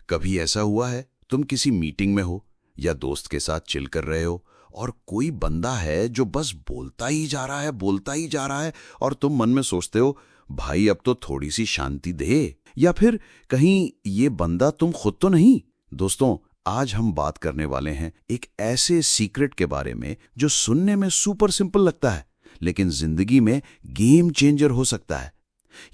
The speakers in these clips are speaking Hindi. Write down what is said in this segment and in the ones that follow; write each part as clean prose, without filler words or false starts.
कभी ऐसा हुआ है तुम किसी मीटिंग में हो या दोस्त के साथ चिल कर रहे हो और कोई बंदा है जो बस बोलता ही जा रहा है, बोलता ही जा रहा है, और तुम मन में सोचते हो भाई अब तो थोड़ी सी शांति दे, या फिर कहीं ये बंदा तुम खुद तो नहीं। दोस्तों, आज हम बात करने वाले हैं एक ऐसे सीक्रेट के बारे में जो सुनने में सुपर सिंपल लगता है लेकिन जिंदगी में गेम चेंजर हो सकता है।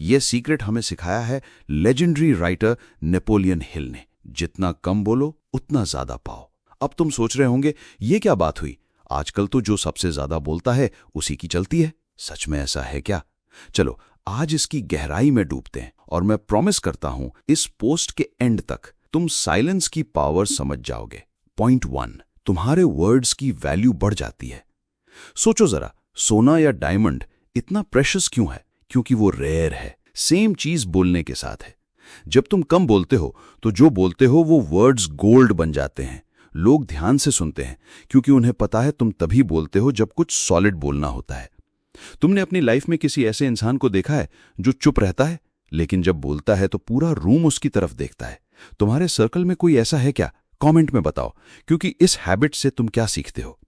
यह सीक्रेट हमें सिखाया है लेजेंडरी राइटर नेपोलियन हिल ने, जितना कम बोलो उतना ज्यादा पाओ। अब तुम सोच रहे होंगे ये क्या बात हुई, आजकल तो जो सबसे ज्यादा बोलता है उसी की चलती है। सच में ऐसा है क्या? चलो आज इसकी गहराई में डूबते हैं और मैं प्रॉमिस करता हूं इस पोस्ट के एंड तक तुम साइलेंस की पावर समझ जाओगे। पॉइंट 1, तुम्हारे वर्ड्स की वैल्यू बढ़ जाती है। सोचो जरा, सोना या डायमंड इतना प्रेशियस क्यों है? क्योंकि वो रेयर है। सेम चीज बोलने के साथ है। जब तुम कम बोलते हो तो जो बोलते हो वो वर्ड्स गोल्ड बन जाते हैं। लोग ध्यान से सुनते हैं क्योंकि उन्हें पता है तुम तभी बोलते हो जब कुछ सॉलिड बोलना होता है। तुमने अपनी लाइफ में किसी ऐसे इंसान को देखा है जो चुप रहता है लेकिन जब बोलता है तो पूरा रूम उसकी तरफ देखता है? तुम्हारे सर्कल में कोई ऐसा है क्या? कमेंट में बताओ, क्योंकि इस हैबिट से तुम क्या सीखते हो।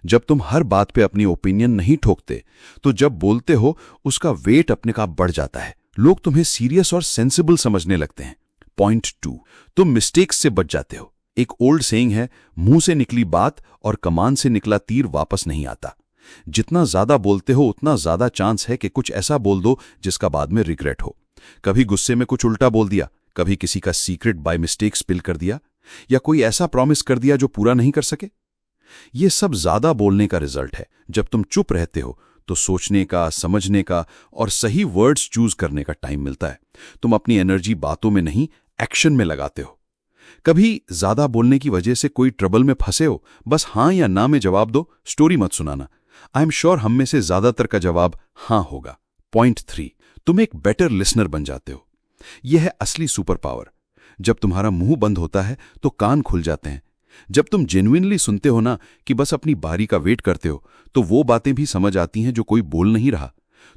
जब तुम हर बात पे अपनी ओपिनियन नहीं ठोकते तो जब बोलते हो उसका वेट अपने आप बढ़ जाता है। लोग तुम्हें सीरियस और सेंसिबल समझने लगते हैं। पॉइंट 2, तुम मिस्टेक्स से बच जाते हो। एक ओल्ड सेइंग है, मुंह से निकली बात और कमान से निकला तीर वापस नहीं आता। जितना ज्यादा बोलते हो उतना ज्यादा चांस है कि कुछ ऐसा बोल दो जिसका बाद में रिग्रेट हो। कभी गुस्से में कुछ उल्टा बोल दिया, कभी किसी का सीक्रेट बाय मिस्टेक स्पिल कर दिया, या कोई ऐसा प्रॉमिस कर दिया जो पूरा नहीं कर सके। ये सब ज्यादा बोलने का रिजल्ट है। जब तुम चुप रहते हो तो सोचने का, समझने का और सही वर्ड्स चूज करने का टाइम मिलता है। तुम अपनी एनर्जी बातों में नहीं, एक्शन में लगाते हो। कभी ज्यादा बोलने की वजह से कोई ट्रबल में फंसे हो? बस हाँ या ना में जवाब दो, स्टोरी मत सुनाना। आई एम श्योर हम में से ज्यादातर का जवाब हाँ होगा। पॉइंट 3, तुम एक बेटर लिसनर बन जाते हो। यह है असली सुपर पावर। जब तुम्हारा मुंह बंद होता है तो कान खुल जाते हैं। जब तुम जेन्युइनली सुनते हो ना, कि बस अपनी बारी का वेट करते हो, तो वो बातें भी समझ आती हैं जो कोई बोल नहीं रहा।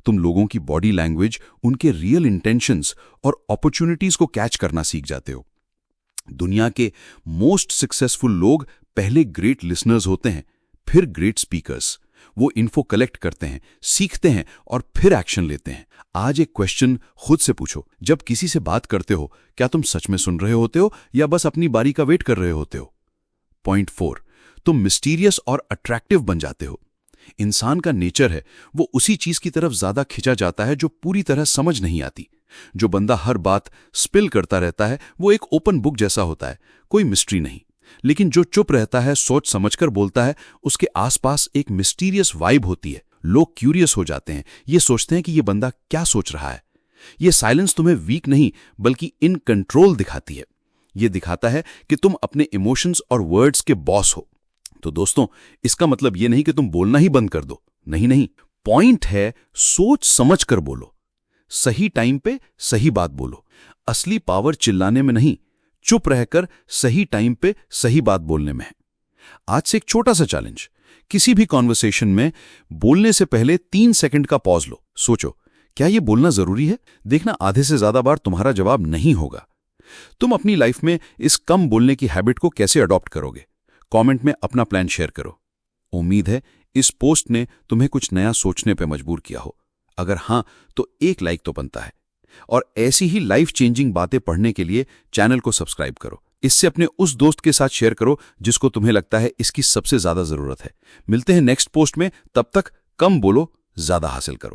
तुम लोगों की बॉडी लैंग्वेज, उनके रियल इंटेंशंस और अपॉर्चुनिटीज को कैच करना सीख जाते हो। दुनिया के मोस्ट सक्सेसफुल लोग पहले ग्रेट लिसनर्स होते हैं, फिर ग्रेट स्पीकर्स। वो इन्फो कलेक्ट करते हैं, सीखते हैं और फिर एक्शन लेते हैं। आज एक क्वेश्चन खुद से पूछो, जब किसी से बात करते हो क्या तुम सच में सुन रहे होते हो या बस अपनी बारी का वेट कर रहे होते हो? पॉइंट 4, तुम मिस्टीरियस और अट्रैक्टिव बन जाते हो। इंसान का नेचर है, वो उसी चीज की तरफ ज्यादा खिंचा जाता है जो पूरी तरह समझ नहीं आती। जो बंदा हर बात स्पिल करता रहता है वो एक ओपन बुक जैसा होता है, कोई मिस्ट्री नहीं। लेकिन जो चुप रहता है, सोच समझकर बोलता है, उसके आसपास एक मिस्टीरियस वाइब होती है। लोग क्यूरियस हो जाते हैं, ये सोचते हैं कि ये बंदा क्या सोच रहा है। ये साइलेंस तुम्हें वीक नहीं बल्कि इन कंट्रोल दिखाती है। ये दिखाता है कि तुम अपने इमोशंस और वर्ड्स के बॉस हो। तो दोस्तों, इसका मतलब ये नहीं कि तुम बोलना ही बंद कर दो। नहीं नहीं, पॉइंट है सोच समझ कर बोलो, सही टाइम पे सही बात बोलो। असली पावर चिल्लाने में नहीं, चुप रहकर सही टाइम पे सही बात बोलने में है। आज से एक छोटा सा चैलेंज, किसी भी कॉन्वर्सेशन में बोलने से पहले 3 सेकंड का पॉज लो। सोचो, क्या यह बोलना जरूरी है? देखना, आधे से ज्यादा बार तुम्हारा जवाब नहीं होगा। तुम अपनी लाइफ में इस कम बोलने की हैबिट को कैसे अडॉप्ट करोगे? कमेंट में अपना प्लान शेयर करो। उम्मीद है इस पोस्ट ने तुम्हें कुछ नया सोचने पे मजबूर किया हो। अगर हां तो एक लाइक तो बनता है। और ऐसी ही लाइफ चेंजिंग बातें पढ़ने के लिए चैनल को सब्सक्राइब करो। इससे अपने उस दोस्त के साथ शेयर करो जिसको तुम्हें लगता है इसकी सबसे ज्यादा जरूरत है। मिलते हैं नेक्स्ट पोस्ट में, तब तक कम बोलो, ज्यादा हासिल करो।